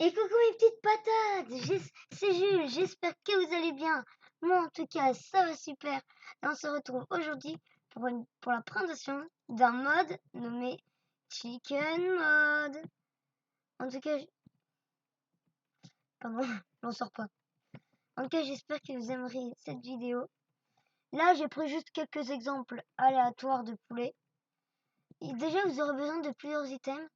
Et coucou mes petites patates, c'est Jules, j'espère que vous allez bien. Moi en tout cas ça va super. Et on se retrouve aujourd'hui pour la présentation d'un mode nommé Chicken Mode. En tout cas, pardon, je m'en sors pas. En tout cas j'espère que vous aimerez cette vidéo. Là j'ai pris juste quelques exemples aléatoires de poulets. Et déjà vous aurez besoin de plusieurs items.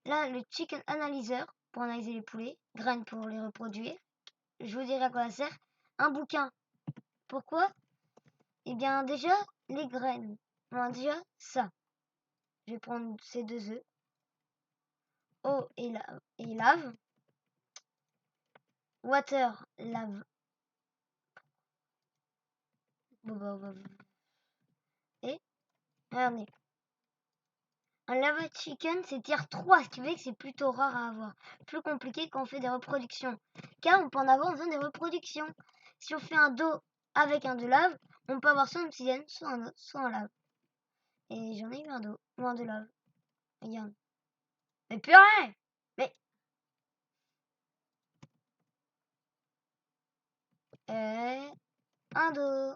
Là le Chicken Analyzer pour analyser les poulets, graines pour les reproduire. Je vous dirai à quoi ça sert. Un bouquin. Pourquoi? Eh bien, déjà, les graines. Bon, déjà, ça. Je vais prendre ces 2 œufs. Eau et lave. Water, lave. Et, regardez. Un lava chicken, c'est tier 3, ce qui fait que c'est plutôt rare à avoir. Plus compliqué quand on fait des reproductions. Car on peut en avoir en faisant des reproductions. Si on fait un dos avec un de lave, on peut avoir soit un obsidienne, soit un lave. Et j'en ai eu un dos, ou un de lave. Regarde. Mais purée! Mais un dos.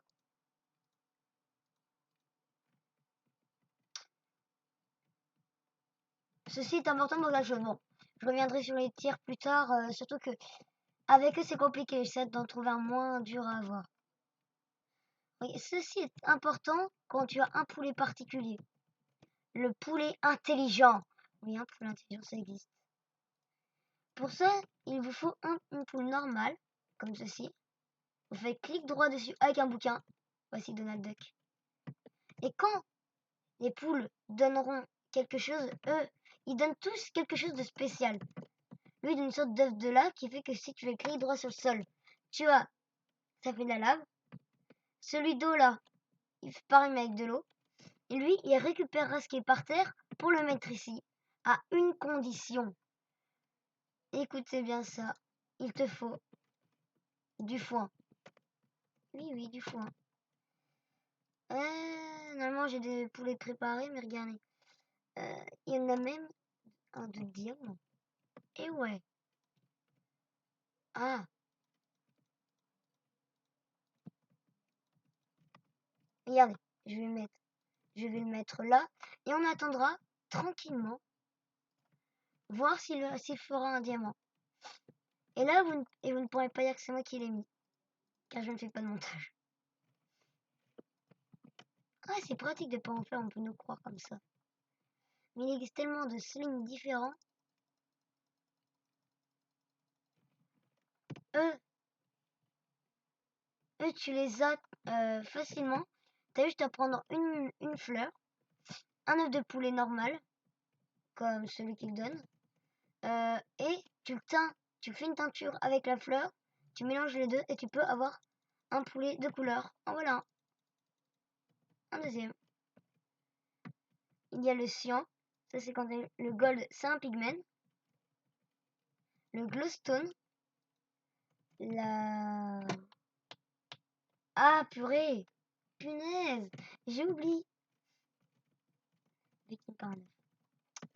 Ceci est important dans la chose. Bon, je reviendrai sur les tirs plus tard, surtout que avec eux c'est compliqué, j'essaie d'en trouver un moins dur à avoir. Oui, ceci est important quand tu as un poulet particulier. Le poulet intelligent. Oui, un poulet intelligent, ça existe. Pour ça, il vous faut une poule normale, comme ceci. Vous faites clic droit dessus avec un bouquin. Voici Donald Duck. Et quand les poules donneront quelque chose, eux, ils donnent tous quelque chose de spécial. Lui, d'une sorte d'œuf de lave qui fait que si tu fais clic droit sur le sol, tu as, ça fait de la lave. Celui d'eau là, il fait pareil mais avec de l'eau. Et lui, il récupérera ce qui est par terre pour le mettre ici, à une condition. Écoutez bien ça, il te faut du foin. Oui, du foin. Normalement, j'ai des poulets préparés, mais regardez. Il y en a même un de diamant. Et ouais. Ah, regardez, je vais le mettre là. Et on attendra tranquillement voir s'il fera un diamant. Et là, vous ne pourrez pas dire que c'est moi qui l'ai mis, car je ne fais pas de montage. Ah, c'est pratique de pas en faire, on peut nous croire comme ça. Mais il existe tellement de slings différents. Eux, tu les as facilement. T'as juste à prendre une fleur, un œuf de poulet normal, comme celui qu'il donne, et tu le teins, tu fais une teinture avec la fleur, tu mélanges les deux et tu peux avoir un poulet de couleur. En voilà un deuxième. Il y a le cyan, ça c'est quand le gold, c'est un pigment. Le glowstone, la... Ah purée, punaise, j'ai oublié.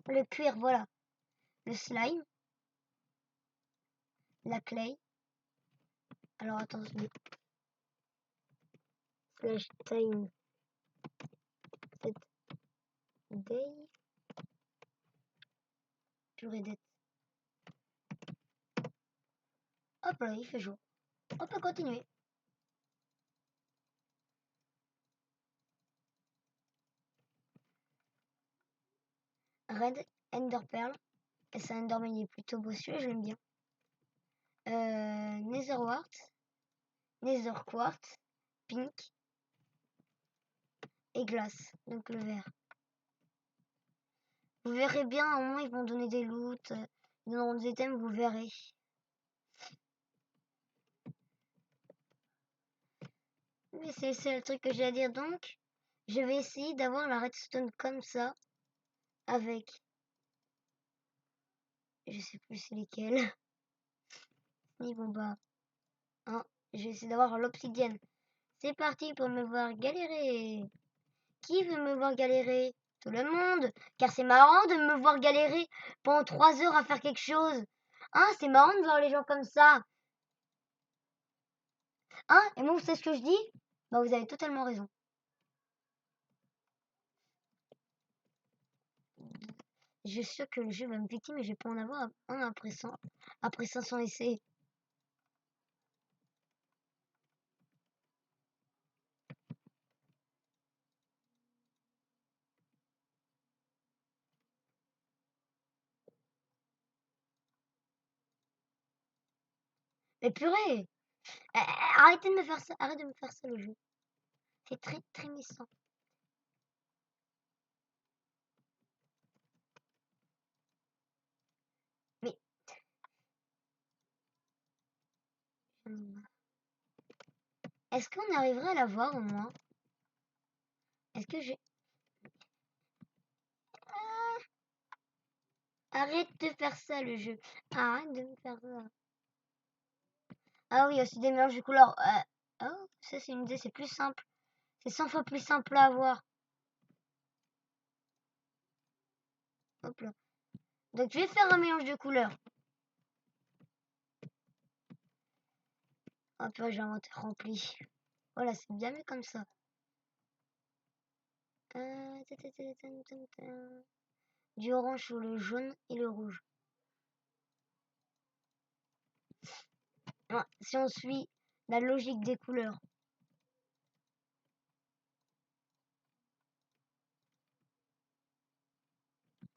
Le cuir, voilà. Le slime, la clay. Alors attention. Slash time set day. Purée d'être. Hop là, il fait jour. On peut continuer. Red Ender Pearl. Et c'est un Enderman, il est plutôt beau celui-là, je l'aime bien. Nether Wart. Nether Quartz. Pink. Et glace. Donc le vert. Vous verrez bien, à un moment ils vont donner des loots. Ils donneront des items, vous verrez. Mais c'est le truc que j'ai à dire donc. Je vais essayer d'avoir la redstone comme ça. Avec. Je sais plus c'est lesquels. Niveau bas. Hein, je vais essayer d'avoir l'obsidienne. C'est parti pour me voir galérer. Qui veut me voir galérer? Tout le monde. Car c'est marrant de me voir galérer pendant 3 heures à faire quelque chose. Ah, c'est marrant de voir les gens comme ça. Hein? Et moi, vous savez ce que je dis? Bah, vous avez totalement raison. Je suis sûr que le jeu va me victime et je vais pas en avoir un après 500 essais. Mais purée! Arrêtez de me faire ça, arrête de me faire ça le jeu. C'est très très méchant. Mais est-ce qu'on arriverait à la voir au moins? Est-ce que j'ai... Arrête de faire ça le jeu. Arrête de me faire ça. Ah oui, il y a aussi des mélanges de couleurs. Oh, ça c'est une idée, c'est plus simple. C'est 100 fois plus simple à avoir. Hop là. Donc je vais faire un mélange de couleurs. Hop là, j'ai l'inventaire rempli. Voilà, c'est bien mieux comme ça. Du orange sur le jaune et le rouge. Ouais, si on suit la logique des couleurs.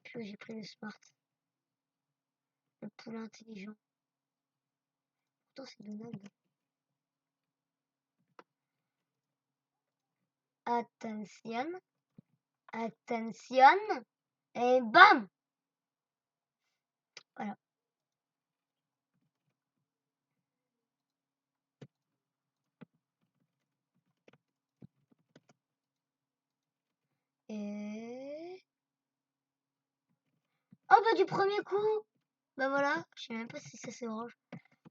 Puis j'ai pris le smart. Le poulet intelligent. Pourtant c'est Donald. Attention. Attention. Et bam! Voilà. Et... Oh bah du premier coup! Bah voilà, je sais même pas si ça c'est orange.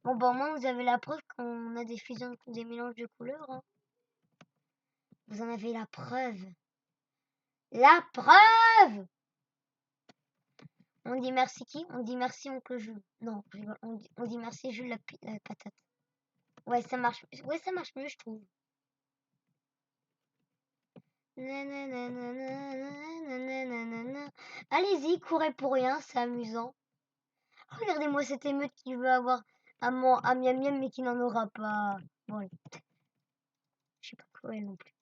Bon bah au moins vous avez la preuve qu'on a des fusions, des mélanges de couleurs. Hein. Vous en avez la preuve. La preuve! On dit merci qui? On dit merci oncle Jules. Non, je rigole. On dit merci Jules la patate. Ouais, ça marche. Ouais, ça marche mieux, je trouve. Allez-y, courez pour rien, c'est amusant. Regardez-moi cette émeute qui veut avoir un miam miam mais qui n'en aura pas. Bon, allez. Je suis pas cruel non plus.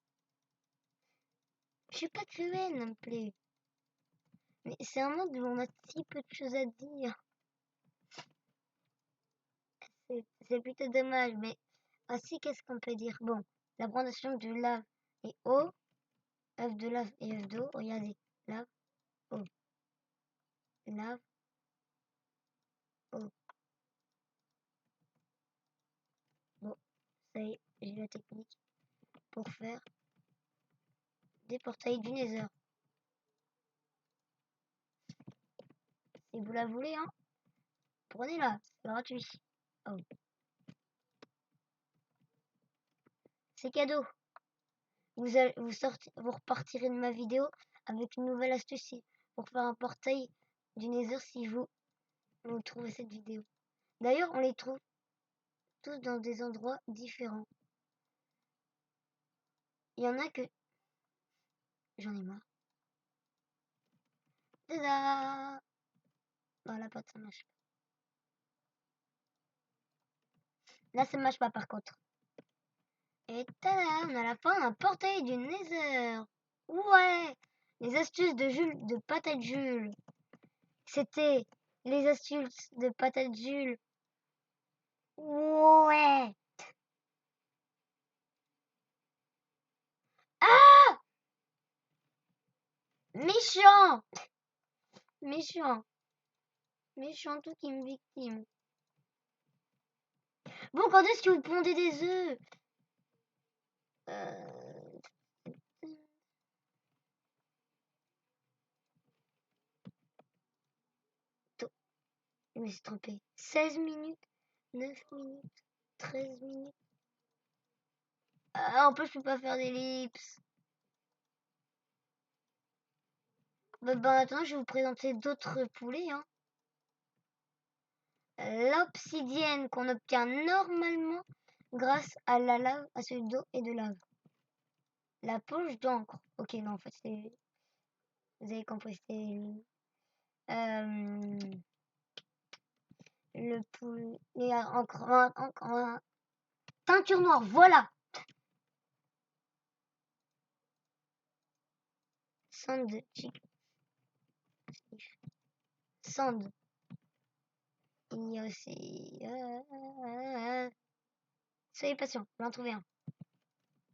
Je suis pas cruel non plus. Mais c'est un monde où on a si peu de choses à dire. C'est plutôt dommage, mais ainsi qu'est-ce qu'on peut dire? Bon, la brandation de lave et eau, œuf de lave et œuf d'eau. Regardez, lave, eau, lave, eau. Bon, ça y est, j'ai la technique pour faire des portails du Nether. Si vous la voulez, hein, prenez-la, c'est gratuit. Oh. C'est cadeau. Vous repartirez de ma vidéo avec une nouvelle astuce pour faire un portail du Nether si vous trouvez cette vidéo. D'ailleurs, on les trouve tous dans des endroits différents. Il y en a que... J'en ai marre. Tada! Bon, la pâte, ça marche pas. Là, ça marche pas par contre. Et tada! On a la fin d'un portail du Nether. Ouais! Les astuces de Jules, de Patate Jules. C'était les astuces de Patate Jules. Ouais! Ah! Méchant! Méchant. Méchant tout qui me victime. Bon, quand est-ce que vous pondez des œufs? Je me suis trompé. 16 minutes, 9 minutes, 13 minutes. Ah, en plus, je peux pas faire d'ellipse. Bah, maintenant, je vais vous présenter d'autres poulets. Hein. l'obsidienne qu'on obtient normalement grâce à la lave, à celui d'eau et de lave. La poche d'encre. Ok, non, en fait, c'est... Vous avez compris, c'est... le poulet... encre... Teinture noire, voilà. Sand... Sand. Il y a aussi... Soyez patient, je vais en trouver un.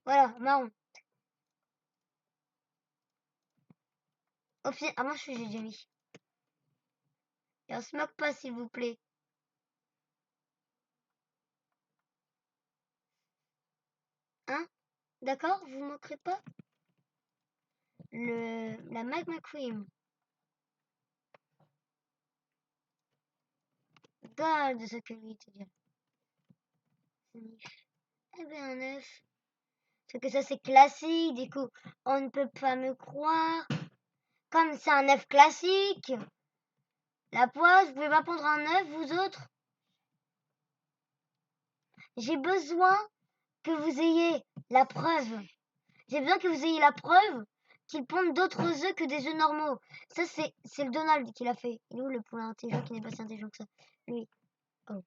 Voilà, marron. Obsidienne. Ah, moi, j'ai déjà mis. Et on se moque pas, s'il vous plaît. Hein? D'accord? Vous moquerez pas? La magma cream. Dalle de ce que lui te dire. Eh bien, un œuf. Parce que ça, c'est classique. Du coup, on ne peut pas me croire. Comme c'est un œuf classique. La poisse, vous pouvez pas prendre un œuf, vous autres? J'ai besoin que vous ayez la preuve. J'ai besoin que vous ayez la preuve qu'ils pondent d'autres œufs que des œufs normaux. Ça, c'est le Donald qui l'a fait. Il est où le poulet intelligent qui n'est pas si intelligent que ça? Lui. Oh.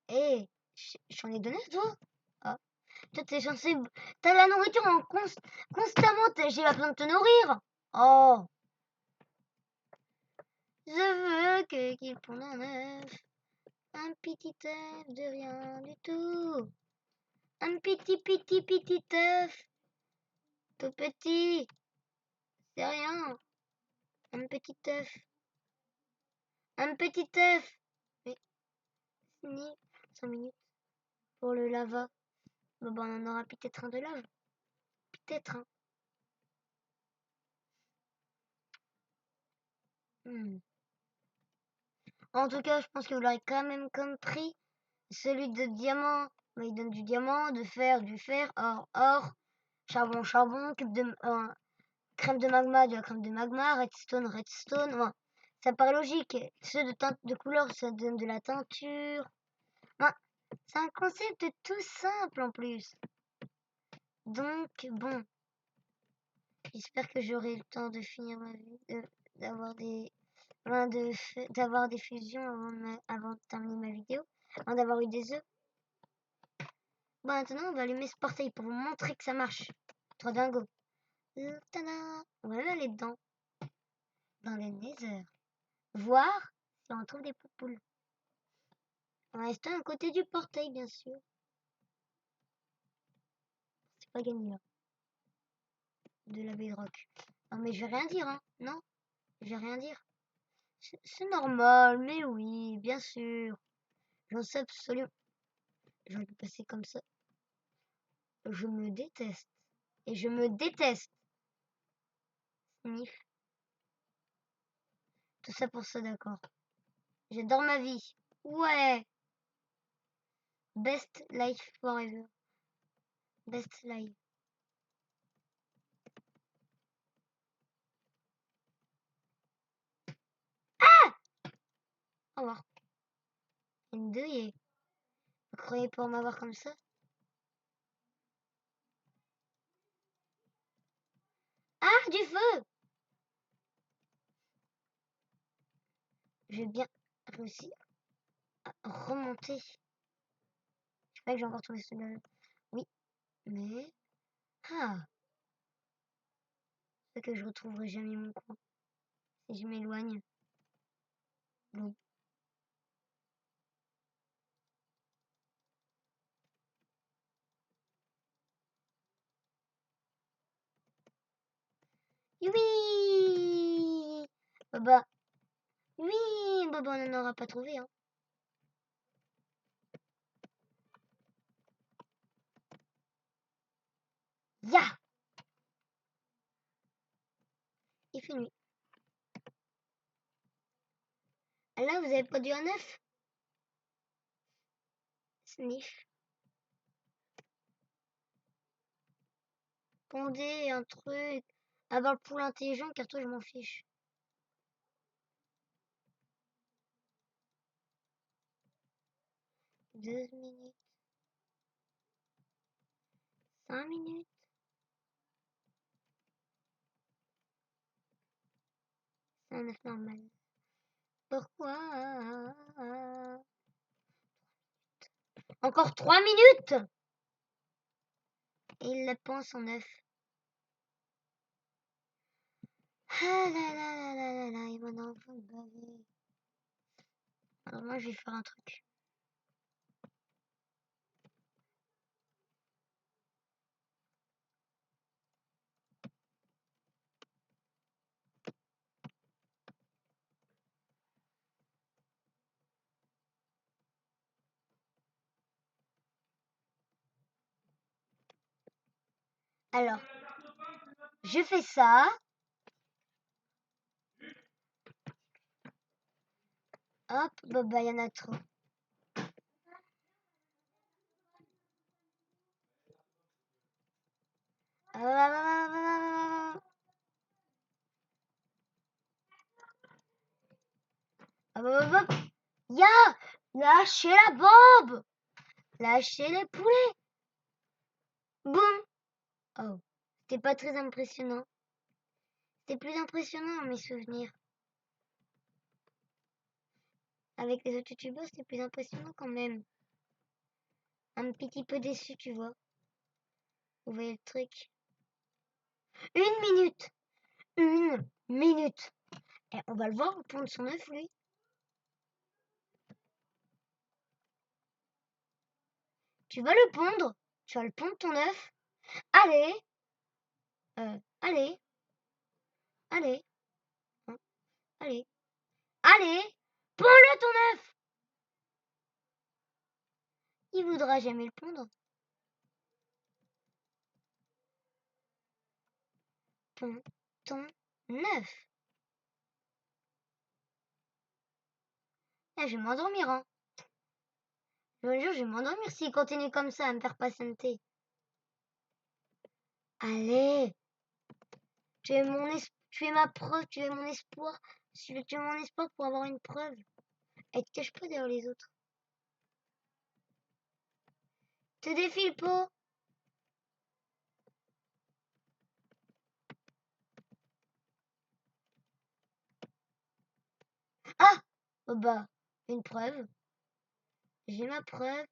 Eh, j'en ai donné, toi? Ah. Toi, t'es censé... T'as la nourriture en constamment. J'ai pas besoin de te nourrir. Oh. Je veux qu'il ponde un œuf. Un petit œuf de rien du tout. Un petit œuf. Tout petit. C'est rien. Un petit œuf. Un petit œuf. Mais fini. 5 minutes pour le lava. Bon, on en aura peut-être un de lave. Peut-être un. En tout cas, je pense que vous l'aurez quand même compris. Celui de diamant, bah, il donne du diamant, de fer, du fer, or, charbon, charbon, crème de magma, de la crème de magma, redstone, redstone. Ouais, ça paraît logique. Ceux de teinte de couleur, ça donne de la teinture. Ouais, c'est un concept tout simple en plus. Donc, bon, j'espère que j'aurai le temps de finir ma vie, d'avoir des, d'avoir des fusions avant de terminer ma vidéo, avant d'avoir eu des œufs. Bon, maintenant, on va allumer ce portail pour vous montrer que ça marche. Trop dingo. Tada! On va même aller dedans, dans le Nether. Voir si on trouve des poupoules. On va rester à côté du portail, bien sûr. C'est pas gagné, là. De la bedrock. Non, mais je vais rien dire, hein. Non, je vais rien dire. C'est normal, mais oui, bien sûr. J'en sais absolument. J'aurais pu passer comme ça. Je me déteste. Et je me déteste. Sniff. Tout ça pour ça, d'accord. J'adore ma vie. Ouais. Best life forever. Best life. Au revoir. Une deuillée. Vous croyez pour m'avoir comme ça? Ah, du feu! J'ai bien réussi à remonter. Je sais pas que j'ai encore trouvé celui-là. Oui, mais... Ah! C'est que je retrouverai jamais mon coin. Si je m'éloigne. Bon. Oui! Bah, oui! Bah, on n'en aura pas trouvé, hein. Ya! Il fait nuit. Là, vous avez produit un œuf? Sniff. Pondez un truc. avoir le poule intelligent, car toi, je m'en fiche. Deux minutes. 5 minutes. C'est un œuf normal. Pourquoi? Encore 3 minutes! Et il la pense en œuf. Ah là là là là là là, il m'en a envie de baver. Alors moi, je vais faire un truc. Alors, je fais ça. Hop, bah, il y en a trop. Ya! Lâchez la bombe! Lâchez les poulets! Boum! Oh, c'était pas très impressionnant. C'était plus impressionnant mes souvenirs. Avec les autres youtubeurs, c'était plus impressionnant quand même. Un petit peu déçu, tu vois. Vous voyez le truc? 1 minute! 1 minute! Et on va le voir pondre son œuf, lui. Tu vas le pondre. Tu vas le pondre ton œuf. Allez. Allez. Allez. Hein, allez. Allez. Pond-le ton œuf. Il voudra jamais le pondre. Pond ton œuf. Là, je vais m'endormir, hein. Je vous jure, je vais m'endormir s'il continue comme ça à me faire patienter. Allez. Tu es ma preuve, tu es mon espoir. Tu es mon espoir pour avoir une preuve. Et te cache pas derrière les autres. Te défile pas. Ah! Oh bah, une preuve. J'ai ma preuve.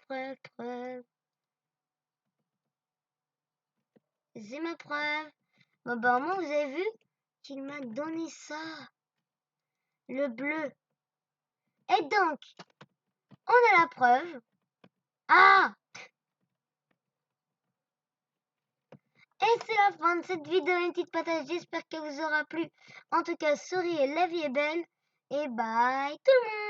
C'est ma preuve. Bon bah, au moins, vous avez vu qu'il m'a donné ça. Le bleu. Et donc, on a la preuve. Ah! Et c'est la fin de cette vidéo, une petite patate. J'espère qu'elle vous aura plu. En tout cas, souriez, la vie est belle. Et bye tout le monde!